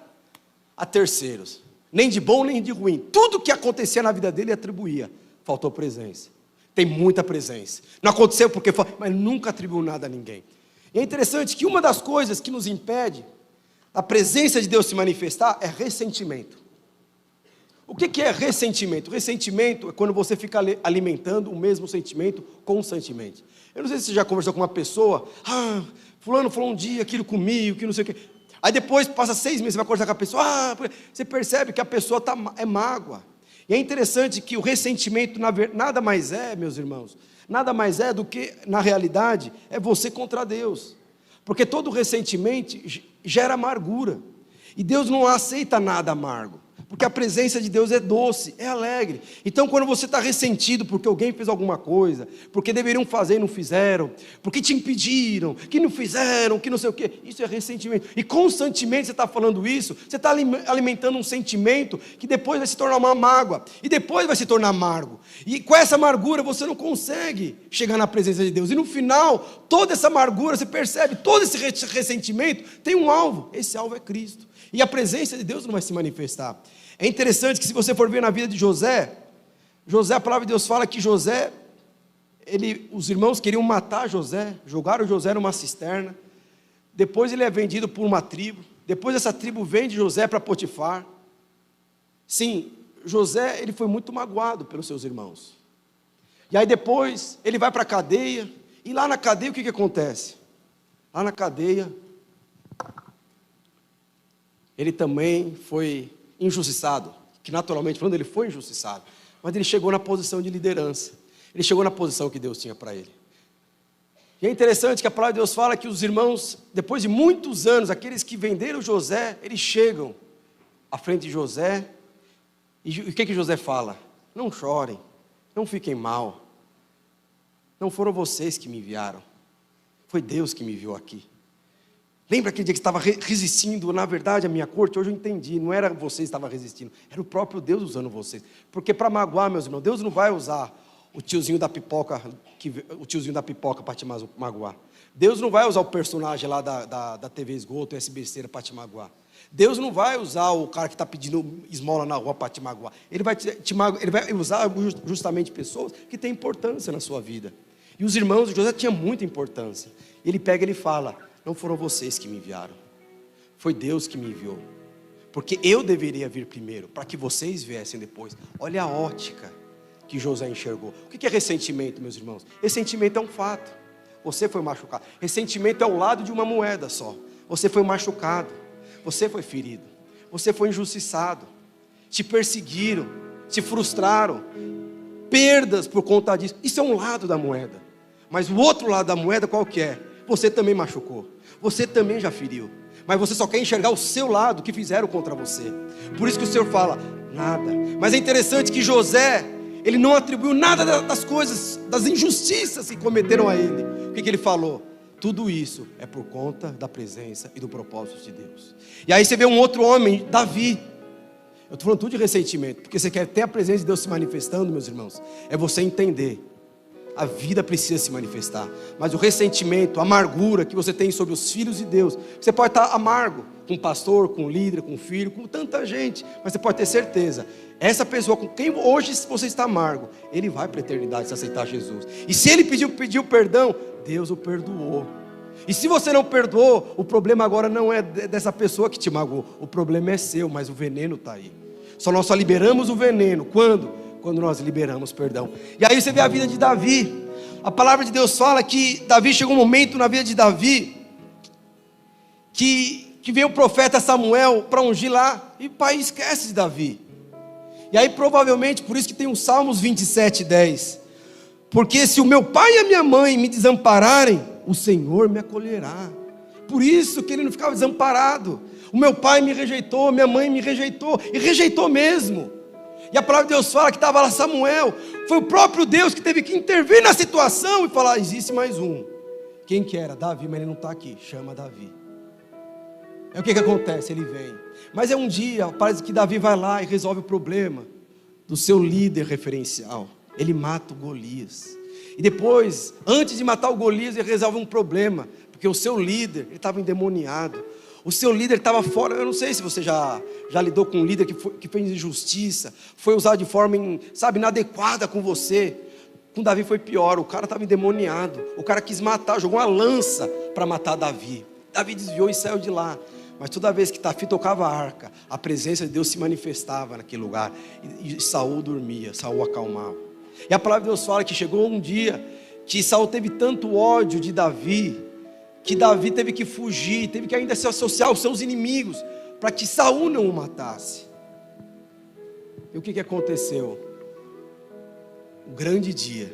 a terceiros, nem de bom nem de ruim. Tudo que acontecia na vida dele atribuía, faltou presença. Tem muita presença. Não aconteceu porque foi, mas nunca atribuiu nada a ninguém. E é interessante que uma das coisas que nos impede a presença de Deus se manifestar é ressentimento. O que é ressentimento? Ressentimento é quando você fica alimentando o mesmo sentimento constantemente. Eu não sei se você já conversou com uma pessoa, fulano falou um dia aquilo comigo, que não sei o quê. Aí depois, passa 6 meses, você vai conversar com a pessoa, você percebe que a pessoa é mágoa. E é interessante que o ressentimento nada mais é, meus irmãos, nada mais é do que, na realidade, é você contra Deus. Porque todo ressentimento gera amargura. E Deus não aceita nada amargo. Porque a presença de Deus é doce, é alegre. Então quando você está ressentido porque alguém fez alguma coisa, porque deveriam fazer e não fizeram, porque te impediram, que não fizeram, que não sei o quê, isso é ressentimento. E constantemente você está falando isso, você está alimentando um sentimento que depois vai se tornar uma mágoa, e depois vai se tornar amargo. E com essa amargura você não consegue chegar na presença de Deus. E no final, toda essa amargura, você percebe, todo esse ressentimento tem um alvo, esse alvo é Cristo. E a presença de Deus não vai se manifestar. É interessante que se você for ver na vida de José, a palavra de Deus fala que José, os irmãos queriam matar José, jogaram José numa cisterna, depois ele é vendido por uma tribo, depois essa tribo vende José para Potifar. Sim, José, ele foi muito magoado pelos seus irmãos. E aí depois ele vai para a cadeia, e lá na cadeia o que acontece? Lá na cadeia, ele também foi injustiçado, que naturalmente falando ele foi injustiçado, mas ele chegou na posição de liderança, ele chegou na posição que Deus tinha para ele. E é interessante que a palavra de Deus fala que os irmãos, depois de muitos anos, aqueles que venderam José, eles chegam à frente de José, e o que José fala? Não chorem, não fiquem mal, não foram vocês que me enviaram, foi Deus que me enviou aqui. Lembra aquele dia que estava resistindo, na verdade, a minha corte? Hoje eu entendi, não era você que estava resistindo, era o próprio Deus usando vocês. Porque para magoar, meus irmãos, Deus não vai usar o tiozinho da pipoca para te magoar. Deus não vai usar o personagem lá da TV Esgoto, SBC para te magoar. Deus não vai usar o cara que está pedindo esmola na rua para te magoar. Ele vai usar justamente pessoas que têm importância na sua vida. E os irmãos de José tinham muita importância. Ele pega e ele fala: não foram vocês que me enviaram, foi Deus que me enviou. Porque eu deveria vir primeiro, para que vocês viessem depois. Olha a ótica que José enxergou. O que é ressentimento, meus irmãos? Ressentimento é um fato. Você foi machucado. Ressentimento é o lado de uma moeda só. Você foi machucado, você foi ferido, você foi injustiçado, te perseguiram, te frustraram, perdas por conta disso. Isso é um lado da moeda. Mas o outro lado da moeda qual que é? Você também machucou, você também já feriu, mas você só quer enxergar o seu lado que fizeram contra você. Por isso que o Senhor fala, nada. Mas é interessante que José, ele não atribuiu nada das coisas, das injustiças que cometeram a ele. O que ele falou? Tudo isso é por conta da presença e do propósito de Deus. E aí você vê um outro homem, Davi. Eu estou falando tudo de ressentimento, porque você quer ter a presença de Deus se manifestando, meus irmãos, é você entender. A vida precisa se manifestar. Mas o ressentimento, a amargura que você tem sobre os filhos de Deus, você pode estar amargo com o pastor, com o líder, com o filho, com tanta gente, mas você pode ter certeza, essa pessoa com quem hoje você está amargo, ele vai para a eternidade se aceitar Jesus. E se ele pediu perdão, Deus o perdoou. E se você não perdoou, o problema agora não é dessa pessoa que te magoou, o problema é seu, mas o veneno está aí. Nós só liberamos o veneno quando nós liberamos perdão. E aí você vê a vida de Davi. A palavra de Deus fala que Davi, chegou um momento na vida de Davi que veio o profeta Samuel para ungir lá, e o pai esquece de Davi. E aí provavelmente, por isso que tem o Salmos 27:10, porque se o meu pai e a minha mãe me desampararem, o Senhor me acolherá. Por isso que ele não ficava desamparado. O meu pai me rejeitou, minha mãe me rejeitou, e rejeitou mesmo. E a palavra de Deus fala que estava lá Samuel, foi o próprio Deus que teve que intervir na situação e falar, existe mais um. Quem que era? Davi, mas ele não está aqui, chama Davi. É o que acontece, ele vem. Mas é um dia, parece que Davi vai lá e resolve o problema do seu líder referencial. Ele mata o Golias. E depois, antes de matar o Golias, ele resolve um problema, porque o seu líder, ele estava endemoniado. O seu líder estava fora. Eu não sei se você já lidou com um líder que fez injustiça, foi usado de forma, inadequada com você. Com Davi foi pior, o cara estava endemoniado, o cara quis matar, jogou uma lança para matar Davi. Davi desviou e saiu de lá. Mas toda vez que Davi tocava a arca, a presença de Deus se manifestava naquele lugar, e Saul dormia, Saul acalmava. E a palavra de Deus fala que chegou um dia que Saul teve tanto ódio de Davi, que Davi teve que fugir, teve que ainda se associar aos seus inimigos, para que Saul não o matasse. E o que aconteceu? Um grande dia,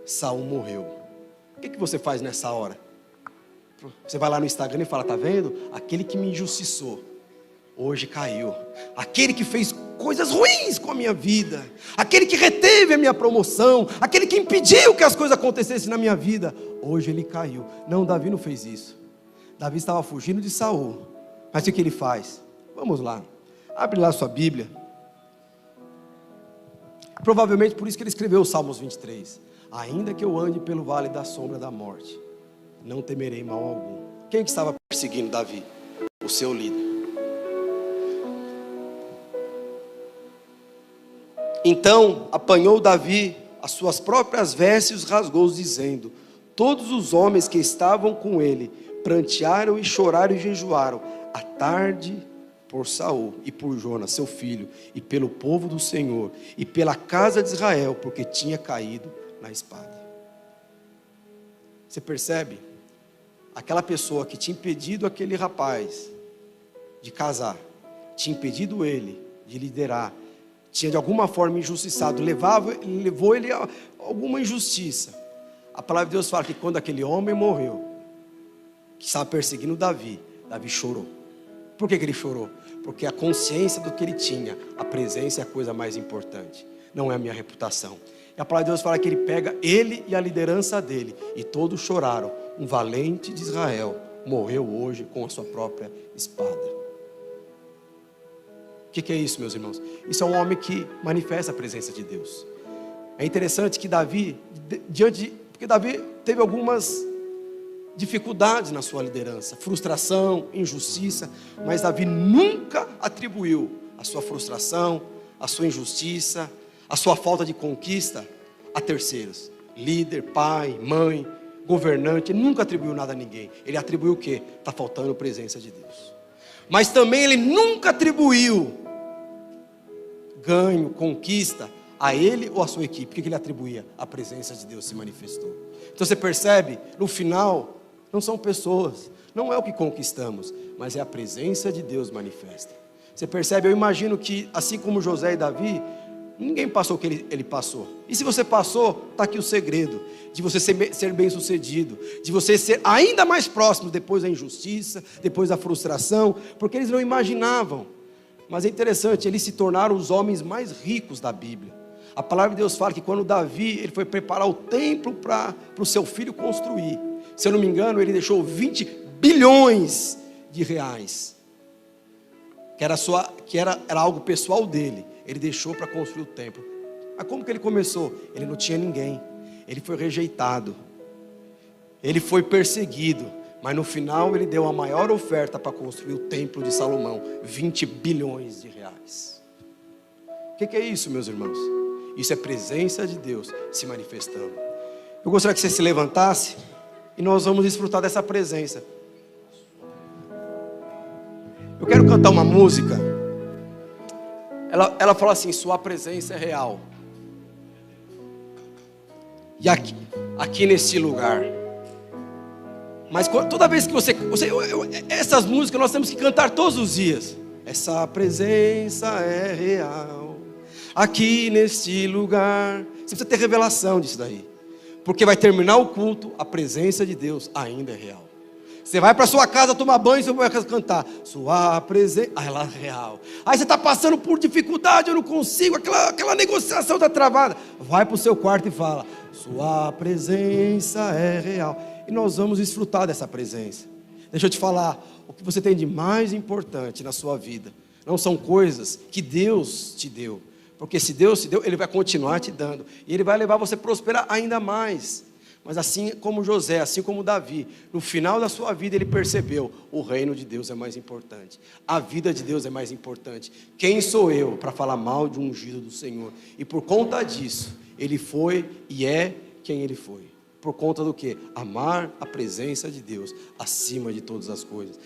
Saul morreu. O que você faz nessa hora? Você vai lá no Instagram e fala, tá vendo? Aquele que me injustiçou, hoje caiu. Aquele que fez coisas ruins com a minha vida, aquele que reteve a minha promoção, aquele que impediu que as coisas acontecessem na minha vida, hoje ele caiu. Não, Davi não fez isso. Davi estava fugindo de Saul. Mas o que ele faz? Vamos lá, abre lá a sua Bíblia. Provavelmente por isso que ele escreveu o Salmos 23. Ainda que eu ande pelo vale da sombra da morte, não temerei mal algum. Quem que estava perseguindo Davi? O seu líder. Então apanhou Davi as suas próprias vestes e os rasgou, dizendo: todos os homens que estavam com ele prantearam e choraram e jejuaram à tarde por Saul e por Jonas, seu filho, e pelo povo do Senhor, e pela casa de Israel, porque tinha caído na espada. Você percebe? Aquela pessoa que tinha impedido aquele rapaz de casar, tinha impedido ele de liderar, tinha de alguma forma injustiçado, levou ele a alguma injustiça. A palavra de Deus fala que quando aquele homem morreu, que estava perseguindo Davi, Davi chorou. Por que ele chorou? Porque a consciência do que ele tinha, a presença é a coisa mais importante, não é a minha reputação. E a palavra de Deus fala que ele pega ele e a liderança dele, e todos choraram. Um valente de Israel morreu hoje com a sua própria espada. O que é isso, meus irmãos? Isso é um homem que manifesta a presença de Deus. É interessante que Davi, porque Davi teve algumas dificuldades na sua liderança, frustração, injustiça, mas Davi nunca atribuiu a sua frustração, a sua injustiça, a sua falta de conquista a terceiros. Líder, pai, mãe, governante, ele nunca atribuiu nada a ninguém. Ele atribuiu o quê? Está faltando a presença de Deus. Mas também ele nunca atribuiu ganho, conquista a ele ou a sua equipe. O que ele atribuía? A presença de Deus se manifestou. Então você percebe, no final, não são pessoas, não é o que conquistamos, mas é a presença de Deus manifesta. Você percebe, eu imagino que, assim como José e Davi, ninguém passou o que ele passou. E se você passou, está aqui o segredo de você ser bem sucedido, de você ser ainda mais próximo depois da injustiça, depois da frustração, porque eles não imaginavam. Mas é interessante, eles se tornaram os homens mais ricos da Bíblia. A palavra de Deus fala que quando Davi ele foi preparar o templo para o seu filho construir, se eu não me engano, ele deixou 20 bilhões de reais, que era algo pessoal dele. Ele deixou para construir o templo. Mas como que ele começou? Ele não tinha ninguém, ele foi rejeitado, ele foi perseguido, mas no final ele deu a maior oferta para construir o templo de Salomão, 20 bilhões de reais. O que é isso, meus irmãos? Isso é presença de Deus se manifestando. Eu gostaria que você se levantasse e nós vamos desfrutar dessa presença. Eu quero cantar uma música. Ela fala assim: sua presença é real. E aqui nesse lugar. Mas toda vez que essas músicas nós temos que cantar todos os dias. Essa presença é real. Aqui neste lugar. Você precisa ter revelação disso daí. Porque vai terminar o culto, a presença de Deus ainda é real. Você vai para sua casa tomar banho, você vai cantar sua presença, ela é real. Aí você está passando por dificuldade, eu não consigo, aquela negociação está travada. Vai para o seu quarto e fala: sua presença é real. E nós vamos desfrutar dessa presença. Deixa eu te falar, o que você tem de mais importante na sua vida não são coisas que Deus te deu, porque se Deus te deu, Ele vai continuar te dando, e Ele vai levar você a prosperar ainda mais. Mas assim como José, assim como Davi, no final da sua vida ele percebeu: o reino de Deus é mais importante, a vida de Deus é mais importante. Quem sou eu para falar mal de um ungido do Senhor? E por conta disso, ele foi e é quem ele foi. Por conta do quê? Amar a presença de Deus acima de todas as coisas.